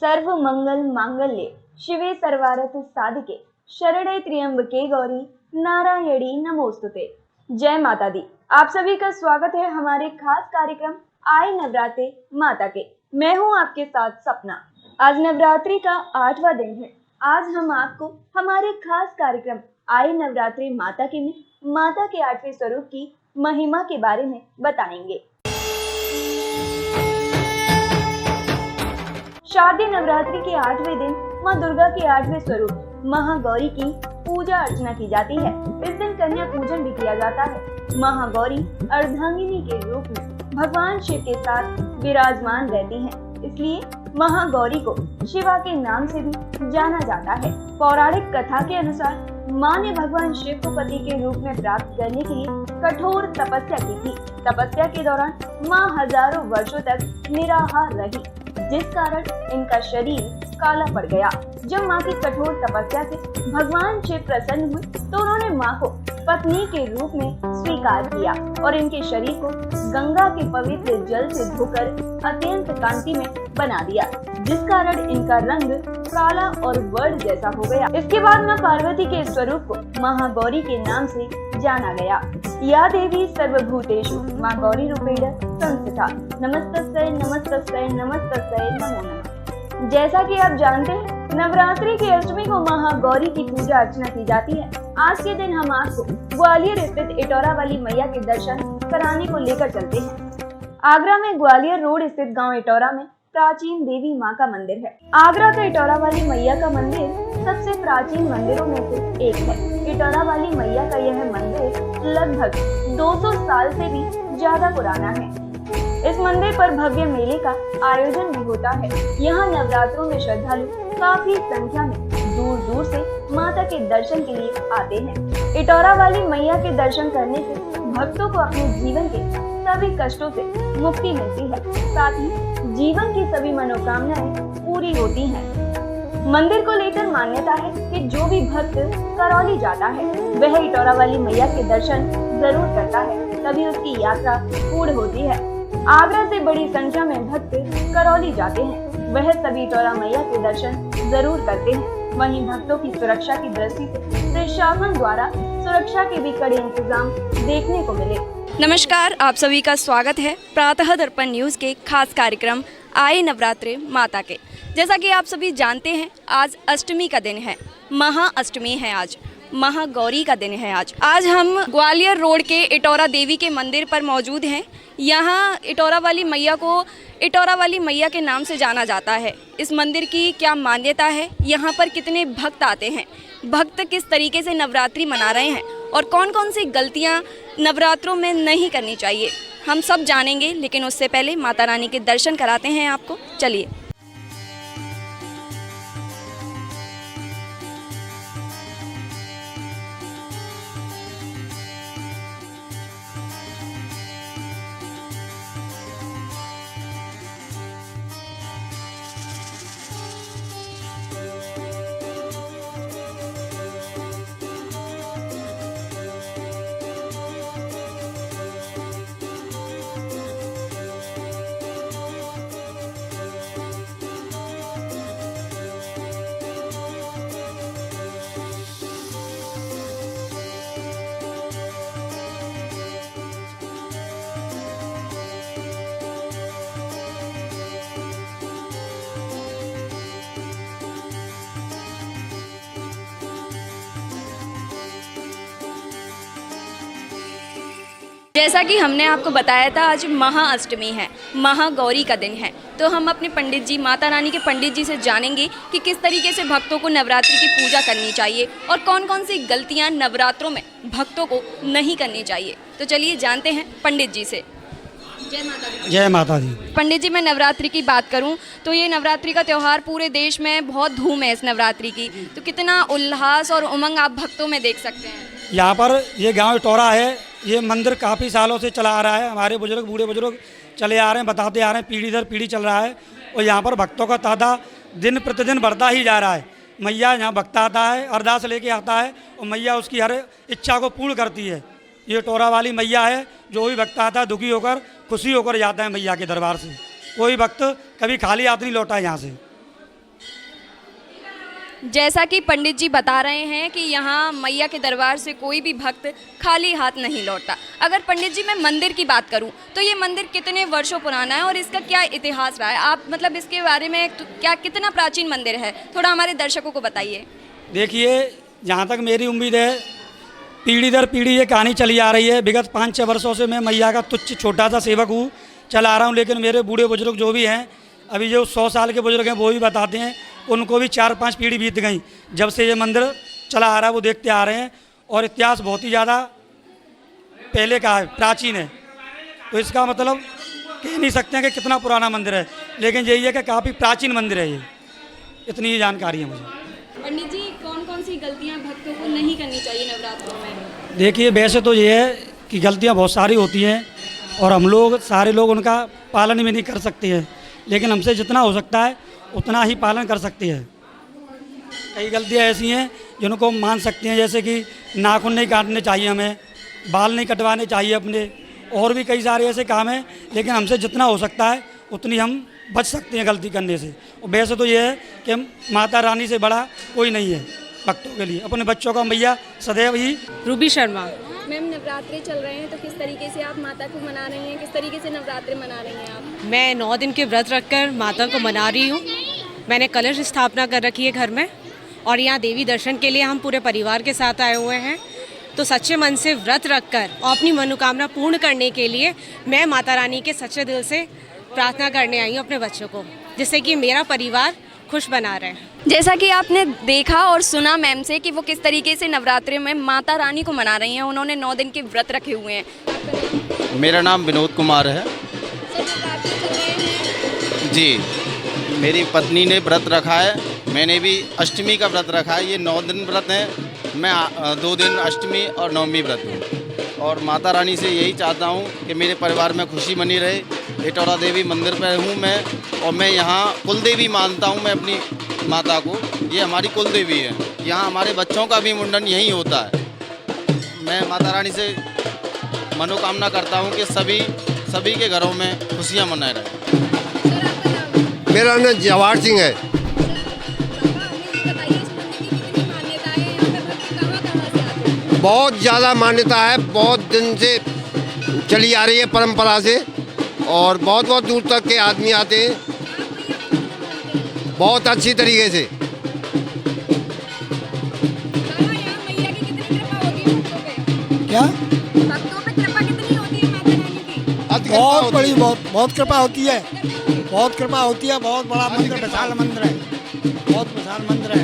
सर्व मंगल मांगल्ये शिवे सर्वार्थ साधिके शरणे त्र्यंबके गौरी नारायणी नमोस्तुते। जय माता दी। आप सभी का स्वागत है हमारे खास कार्यक्रम आए नवरात्रे माता के। मैं हूं आपके साथ सपना। आज नवरात्रि का 8वां दिन है। आज हम आपको हमारे खास कार्यक्रम आए नवरात्रि माता के में माता के 8वें स्वरूप की महिमा के बारे में बताएंगे। शारदीय नवरात्रि के 8वें दिन मां दुर्गा के 8वें स्वरूप महागौरी की पूजा अर्चना की जाती है। इस दिन कन्या पूजन भी किया जाता है। महागौरी अर्धांगिनी के रूप में भगवान शिव के साथ विराजमान रहती हैं, इसलिए महागौरी को शिवा के नाम से भी जाना जाता है। पौराणिक कथा के अनुसार मां ने भगवान शिव को पति के रूप में प्राप्त करने के लिए कठोर तपस्या की थी। तपस्या के दौरान मां हजारों वर्षों तक निराहार रही, जिस कारण इनका शरीर काला पड़ गया। जब मां की कठोर तपस्या से भगवान शिव प्रसन्न हुए तो उन्होंने मां को पत्नी के रूप में स्वीकार किया और इनके शरीर को गंगा के पवित्र जल से धोकर अत्यंत कांति में बना दिया, जिस कारण इनका रंग काला और वर्ण जैसा हो गया। इसके बाद मां पार्वती के स्वरूप को महागौरी के नाम से जाना गया। या देवी सर्वभूतेषु मां गौरी रूपेण संस्थिता नमस्तस्यै नमस्तस्यै नमस्तस्यै नमो नमः। जैसा कि आप जानते हैं, नवरात्रि की अष्टमी को महागौरी की पूजा अर्चना की जाती है। आज के दिन हम आपको ग्वालियर स्थित इटौरा वाली मैया के दर्शन कराने को लेकर चलते हैं। आगरा में ग्वालियर रोड स्थित गांव इटौरा में प्राचीन देवी माँ का मंदिर है। आगरा का इटौरा वाली मैया का मंदिर सबसे प्राचीन मंदिरों में से एक है। इटौरा वाली मैया का यह मंदिर लगभग 200 साल से भी ज्यादा पुराना है। इस मंदिर पर भव्य मेले का आयोजन भी होता है। यहाँ नवरात्रों में श्रद्धालु काफी संख्या में दूर दूर से माता के दर्शन के लिए आते हैं। इटौरा वाली मैया के दर्शन करने से भक्तों को अपने जीवन के सभी कष्टों से मुक्ति मिलती है, साथ ही जीवन की सभी मनोकामनाएं पूरी होती हैं। मंदिर को लेकर मान्यता है कि जो भी भक्त करौली जाता है वह इटौरा वाली मैया के दर्शन जरूर करता है, तभी उसकी यात्रा पूर्ण होती है। आगरा से बड़ी संख्या में भक्त करौली जाते हैं, वह सभी इटौरा मैया के दर्शन जरूर करते हैं। वहीं भक्तों की सुरक्षा की दृष्टि से प्रशासन द्वारा सुरक्षा के भी कड़े इंतजाम देखने को मिले। नमस्कार, आप सभी का स्वागत है प्रातः दर्पण न्यूज़ के खास कार्यक्रम आए नवरात्रे माता के। जैसा कि आप सभी जानते हैं, आज अष्टमी का दिन है, महाअष्टमी है, आज महागौरी का दिन है। आज हम ग्वालियर रोड के इटौरा देवी के मंदिर पर मौजूद हैं। यहाँ इटौरा वाली मैया को इटौरा वाली मैया के नाम से जाना जाता है। इस मंदिर की क्या मान्यता है, यहाँ पर कितने भक्त आते हैं, भक्त किस तरीके से नवरात्रि मना रहे हैं और कौन कौन सी गलतियाँ नवरात्रों में नहीं करनी चाहिए, हम सब जानेंगे। लेकिन उससे पहले माता रानी के दर्शन कराते हैं आपको, चलिए। जैसा कि हमने आपको बताया था, आज महाअष्टमी है, महागौरी का दिन है, तो हम अपने पंडित जी, माता रानी के पंडित जी से जानेंगे कि किस तरीके से भक्तों को नवरात्रि की पूजा करनी चाहिए और कौन कौन सी गलतियां नवरात्रों में भक्तों को नहीं करनी चाहिए। तो चलिए जानते हैं पंडित जी से। जय माता दी। जय माता दी। पंडित जी, मैं नवरात्रि की बात करूं तो ये नवरात्रि का त्यौहार पूरे देश में बहुत धूम है इस नवरात्रि की, तो कितना उल्लास और उमंग आप भक्तों में देख सकते हैं। यहाँ पर ये गांव इटौरा है, ये मंदिर काफ़ी सालों से चला आ रहा है। हमारे बुजुर्ग, बूढ़े बुजुर्ग चले आ रहे हैं, बताते आ रहे हैं, पीढ़ी दर पीढ़ी चल रहा है। और यहाँ पर भक्तों का तादाद दिन प्रतिदिन बढ़ता ही जा रहा है। मैया यहाँ भक्त आता है, अरदास लेके आता है और मैया उसकी हर इच्छा को पूर्ण करती है। ये टोरा वाली मैया है, जो भी भक्त आता है दुखी होकर खुशी होकर जाता है मैया के दरबार से। कोई भक्त कभी खाली हाथ नहीं लौटा है यहाँ से। जैसा कि पंडित जी बता रहे हैं कि यहाँ मैया के दरबार से कोई भी भक्त खाली हाथ नहीं लौटता। अगर पंडित जी मैं मंदिर की बात करूँ तो ये मंदिर कितने वर्षों पुराना है और इसका क्या इतिहास रहा है? आप मतलब इसके बारे में क्या कितना प्राचीन मंदिर है, थोड़ा हमारे दर्शकों को बताइए। देखिए, जहाँ तक मेरी उम्मीद है, पीढ़ी दर पीढ़ी ये कहानी चली आ रही है। विगत 5-6 वर्षों से मैं मैया का तुच्छ छोटा सा सेवक हूँ, चला रहा हूँ। लेकिन मेरे बूढ़े बुजुर्ग जो भी हैं, अभी जो 100 साल के बुजुर्ग हैं, वो भी बताते हैं उनको भी 4-5 पीढ़ी बीत गई जब से ये मंदिर चला आ रहा है, वो देखते आ रहे हैं। और इतिहास बहुत ही ज़्यादा पहले का है, प्राचीन है। तो इसका मतलब कह नहीं सकते हैं कि कितना पुराना मंदिर है, लेकिन यही है कि काफ़ी प्राचीन मंदिर है ये। इतनी ही जानकारी है मुझे। पंडित जी, कौन कौन सी गलतियाँ भक्तों को नहीं करनी चाहिए नवरात्रों में? देखिए, वैसे तो ये है कि गलतियाँ बहुत सारी होती हैं और हम लोग सारे लोग उनका पालन भी नहीं कर सकते हैं, लेकिन हमसे जितना हो सकता है उतना ही पालन कर सकते हैं। कई गलतियाँ ऐसी हैं जिनको हम मान सकते हैं, जैसे कि नाखून नहीं काटने चाहिए, हमें बाल नहीं कटवाने चाहिए अपने, और भी कई सारे ऐसे काम हैं। लेकिन हमसे जितना हो सकता है उतनी हम बच सकते हैं गलती करने से। और वैसे तो ये है कि माता रानी से बड़ा कोई नहीं है भक्तों के लिए। अपने बच्चों का मैया सदैव ही। रूबी शर्मा। मैम, नवरात्रे चल रहे हैं तो किस तरीके से आप माता को मना रही हैं, किस तरीके से नवरात्रे मना रही हैं आप? मैं 9 दिन के व्रत रखकर माता को मना रही हूँ। मैंने कलश स्थापना कर रखी है घर में, और यहाँ देवी दर्शन के लिए हम पूरे परिवार के साथ आए हुए हैं। तो सच्चे मन से व्रत रखकर और अपनी मनोकामना पूर्ण करने के लिए मैं माता रानी के सच्चे दिल से प्रार्थना करने आई हूँ अपने बच्चों को, जिससे कि मेरा परिवार खुश बना रहे। जैसा कि आपने देखा और सुना मैम से कि वो किस तरीके से नवरात्रि में माता रानी को मना रही हैं। उन्होंने 9 दिन के व्रत रखे हुए हैं। मेरा नाम विनोद कुमार है जी। मेरी पत्नी ने व्रत रखा है, मैंने भी अष्टमी का व्रत रखा है। ये 9 दिन व्रत है, मैं 2 दिन अष्टमी और नवमी व्रत हूँ। और माता रानी से यही चाहता हूँ कि मेरे परिवार में खुशी बनी रहे। इटौरा देवी मंदिर पर हूँ मैं, और मैं यहाँ कुल देवी मानता हूँ मैं अपनी माता को। ये हमारी कुल देवी है। यहाँ हमारे बच्चों का भी मुंडन यहीं होता है। मैं माता रानी से मनोकामना करता हूँ कि सभी के घरों में खुशियाँ मनाए रहे। मेरा नाम जवाहर सिंह है। बहुत ज़्यादा मान्यता है, बहुत दिन से चली आ रही है परंपरा से, और बहुत बहुत दूर तक के आदमी आते हैं बहुत अच्छी तरीके से। क्या भक्तों पे कृपा कितनी होती है माता रानी की? बहुत बड़ी, बहुत कृपा होती है, बहुत कृपा होती है। बहुत बड़ा मंदिर, विशाल मंदिर है, बहुत विशाल मंदिर है।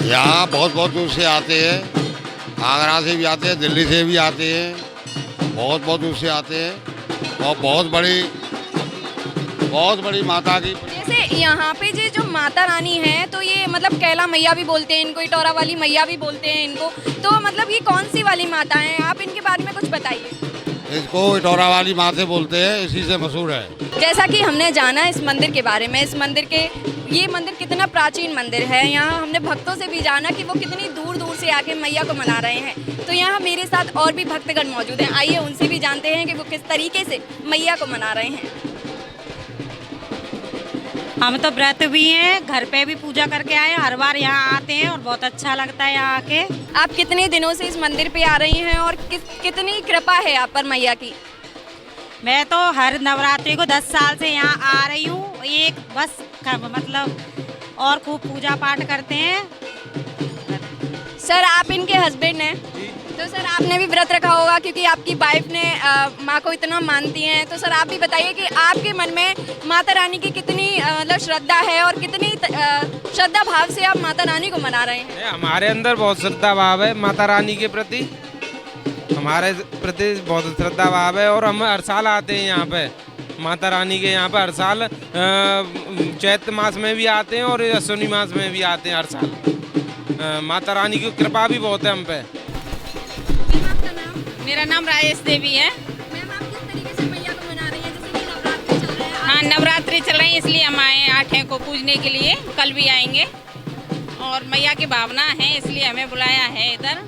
यहाँ बहुत बहुत दूर से आते हैं, आगरा से भी आते हैं, दिल्ली से भी आते हैं, बहुत बहुत दूर से आते हैं। और बहुत बड़ी माता की। जैसे यहाँ पे जो माता रानी है, तो ये मतलब कैला मैया भी बोलते हैं इनको, इटौरा वाली मैया भी बोलते हैं इनको, तो मतलब ये कौन सी वाली माता है? आप इनके बारे में कुछ बताइए। इसको इटौरा वाली माते बोलते हैं, इसी से मशहूर है। जैसा कि हमने जाना इस मंदिर के बारे में, इस मंदिर के, ये मंदिर कितना प्राचीन मंदिर है। यहाँ हमने भक्तों से भी जाना कि वो कितनी दूर दूर से आके मैया को मना रहे हैं। तो यहाँ मेरे साथ और भी भक्तगण मौजूद हैं, आइए उनसे भी जानते हैं कि वो किस तरीके से मैया को मना रहे हैं। हम तो व्रत भी हैं, घर पे भी पूजा करके आए, हर बार यहाँ आते हैं और बहुत अच्छा लगता है यहाँ आके। आप कितने दिनों से इस मंदिर पे आ रही हैं और कितनी कृपा है आप पर मैया की? मैं तो हर नवरात्रि को 10 साल से यहाँ आ रही हूँ। एक बस मतलब और खूब पूजा पाठ करते हैं। सर, आप इनके हस्बैंड हैं, तो सर आपने भी व्रत रखा होगा क्योंकि आपकी वाइफ ने माँ को इतना मानती हैं। तो सर आप भी बताइए कि आपके मन में माता रानी की कितनी मतलब श्रद्धा है और कितनी श्रद्धा भाव से आप माता रानी को मना रहे हैं? हमारे अंदर बहुत श्रद्धा भाव है माता रानी के प्रति, हमारे प्रति बहुत श्रद्धा भाव है। और हम हर साल आते हैं यहाँ पे माता रानी के यहाँ पे, हर साल चैत्र मास में भी आते हैं और अश्विनी मास में भी आते हैं हर साल। माता रानी की कृपा भी बहुत है हम पे। मेरा नाम राजेश देवी है। मैम, आप किस तरीके से मैया को मना रही हैं? जैसे कि नवरात्रि चल रहे हैं। हाँ, नवरात्रि चल रही है, इसलिए हम आए हैं 8 को पूजने के लिए। कल भी आएंगे और मैया की भावना है, इसलिए हमें बुलाया है इधर।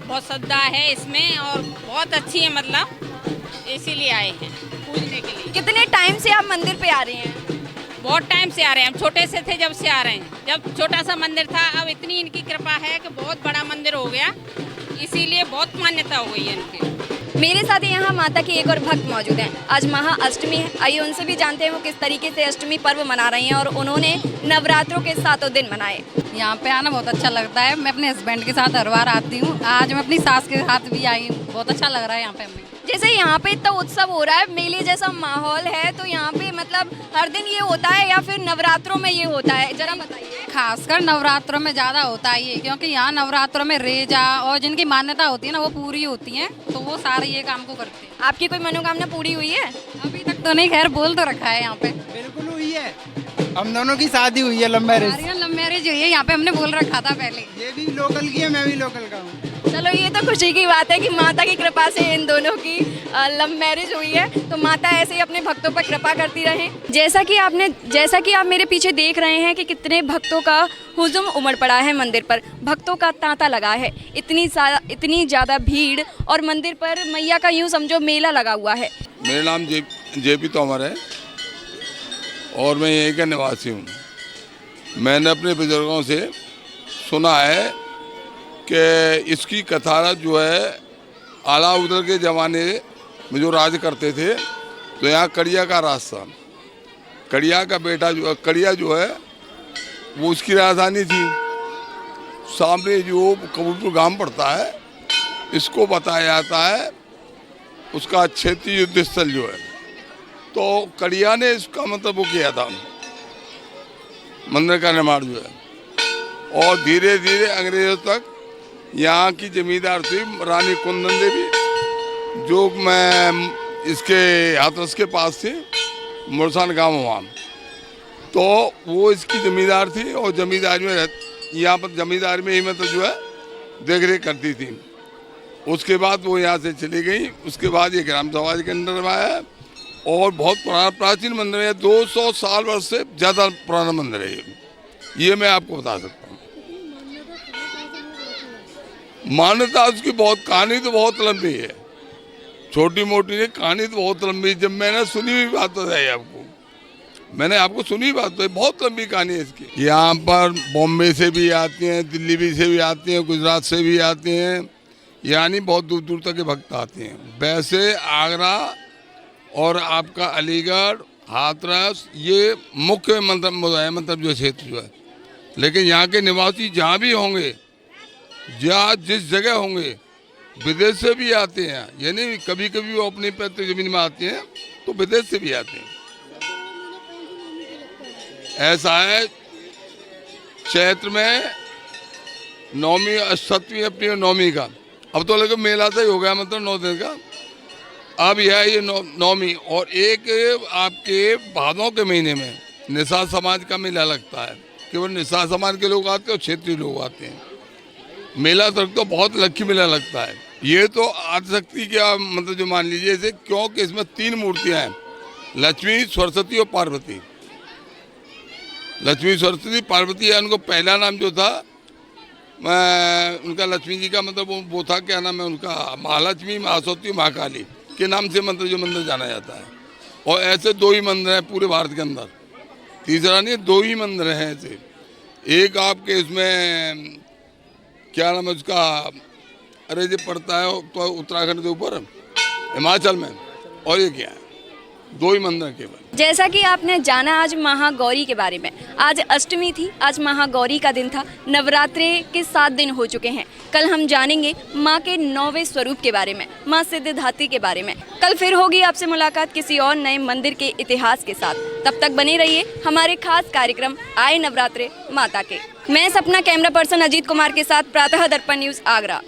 बहुत श्रद्धा है इसमें और बहुत अच्छी है, मतलब इसीलिए आए हैं। पूजने के लिए। कितने टाइम से आप मंदिर पे आ रहे हैं? बहुत टाइम से आ रहे हैं, हम छोटे से थे जब से आ रहे हैं। जब छोटा सा मंदिर था, अब इतनी इनकी कृपा है कि बहुत बड़ा मंदिर हो गया, इसीलिए बहुत मान्यता हो गई है इनकी। मेरे साथ यहाँ माता के एक और भक्त मौजूद हैं। आज महाअष्टमी है, आइए उनसे भी जानते हैं वो किस तरीके से अष्टमी पर्व मना रही हैं और उन्होंने नवरात्रों के 7 दिन मनाए। यहाँ पे आना बहुत अच्छा लगता है। मैं अपने हस्बैंड के साथ हर बार आती हूँ, आज मैं अपनी सास के साथ भी आई हूँ। बहुत अच्छा लग रहा है यहाँ पे हमें। जैसे यहाँ पे इतना उत्सव हो रहा है, मेले जैसा माहौल है, तो यहाँ पे मतलब हर दिन ये होता है या फिर नवरात्रों में ये होता है, जरा बताइए। खासकर नवरात्रों में ज़्यादा होता है ये, क्योंकि यहाँ नवरात्रों में रेजा और जिनकी मान्यता होती है ना वो पूरी होती हैं, तो वो सारे ये काम को करते हैं। आपकी कोई मनोकामना पूरी हुई है? अभी तक तो नहीं, खैर बोल तो रखा है यहाँ पे। बिल्कुल हुई है, हम दोनों की शादी हुई है लव मैरिज। लव मैरिज हुई है यहाँ पे, हमने बोल रखा था पहले। ये भी लोकल की है, मैं भी लोकल का हूँ। चलो ये तो खुशी की बात है कि माता की कृपा से इन दोनों की लव मैरिज हुई है, तो माता ऐसे ही अपने भक्तों पर कृपा करती रहे। जैसा कि आप मेरे पीछे देख रहे हैं कि कितने भक्तों का हुजूम उमड़ पड़ा है मंदिर पर, भक्तों का तांता लगा है, इतनी ज़्यादा भीड़ और मंदिर पर मैया का यूँ समझो मेला लगा हुआ है। मेरा नाम जेपी तोमर है और मैं यहीं का निवासी हूँ। मैंने अपने बुजुर्गों से सुना है कि इसकी कथारा जो है अलाउद्दीन के ज़माने में जो राज करते थे, तो यहाँ कड़िया का राज था। कड़िया का बेटा कड़िया जो है वो उसकी राजधानी थी। सामने जो कबूलपुर गांव पड़ता है, इसको बताया जाता है उसका क्षेत्रीय युद्ध स्थल जो है। तो कड़िया ने इसका मतलब वो किया था मंदिर का निर्माण जो है, और धीरे धीरे अंग्रेजों तक यहाँ की जमींदार थी रानी कुंदन देवी, जो मैं इसके हाथरस के पास थी, मुरसान गाँव वहाँ, तो वो इसकी जमींदार थी और जमींदार में यहाँ पर जमींदार में ही मतलब जो है देख रेख करती थी। उसके बाद वो यहाँ से चली गई। उसके बाद ये ग्राम समाज के अंदर में आया और बहुत पुराना प्राचीन मंदिर है, 200 साल वर्ष से ज़्यादा पुराना मंदिर है ये मैं आपको बता सकता हूँ। मान्यता उसकी बहुत, कहानी तो बहुत लंबी है, छोटी मोटी नहीं, कहानी तो बहुत लंबी। जब मैंने सुनी हुई बात तो है आपको, मैंने आपको सुनी बात तो है, बहुत लंबी कहानी है इसकी। यहाँ पर बॉम्बे से भी आते हैं, दिल्ली भी से भी आते हैं, गुजरात से भी आते हैं, यानी बहुत दूर दूर तक के भक्त आते हैं। वैसे आगरा और आपका अलीगढ़, हाथरस ये मुख्य मतलब जो क्षेत्र जो है, लेकिन यहाँ के निवासी जहाँ भी होंगे, जहाँ जिस जगह होंगे, विदेश से भी आते हैं। यानी कभी कभी वो अपनी पैतृक जमीन में आते हैं तो विदेश से भी आते हैं। ऐसा है क्षेत्र में नौमी सप्तमी अपनी नौमी का, अब तो लगे मेला से ही हो गया, मतलब 9 दिन का। अब यह ये नौमी और एक आपके भादों के महीने में निषाद समाज का मेला लगता है। केवल निषाद समाज के लोग आते हैं और क्षेत्रीय लोग आते हैं। मेला तक तो बहुत लक्ष्मी मेला लगता है। ये तो आदिशक्ति का मतलब जो मान लीजिए इसे, क्योंकि इसमें 3 मूर्तियाँ हैं, लक्ष्मी, सरस्वती और पार्वती। लक्ष्मी, सरस्वती, पार्वती है। उनको पहला नाम जो था उनका लक्ष्मी जी का मतलब वो था, क्या नाम है उनका, महालक्ष्मी, महासरस्वती, महाकाली के नाम से मतलब जो मंदिर जाना जाता है। और ऐसे 2 ही मंदिर हैं पूरे भारत के अंदर, तीसरा नहीं, 2 ही मंदिर हैं ऐसे। एक आपके इसमें क्या नाम है उसका, अरे जो पड़ता है तो उत्तराखंड के ऊपर हिमाचल में, और ये क्या है, 2 ही मंदिर केवल। जैसा कि आपने जाना आज महागौरी के बारे में, आज अष्टमी थी, आज महागौरी का दिन था। नवरात्रे के 7 दिन हो चुके हैं। कल हम जानेंगे माँ के 9वें स्वरूप के बारे में, माँ सिद्धिदात्री के बारे में। कल फिर होगी आपसे मुलाकात किसी और नए मंदिर के इतिहास के साथ। तब तक बने रहिए हमारे खास कार्यक्रम आए नवरात्रे माता के। मैं सपना कैमरा पर्सन अजीत कुमार के साथ प्रातः दर्पण न्यूज़ आगरा।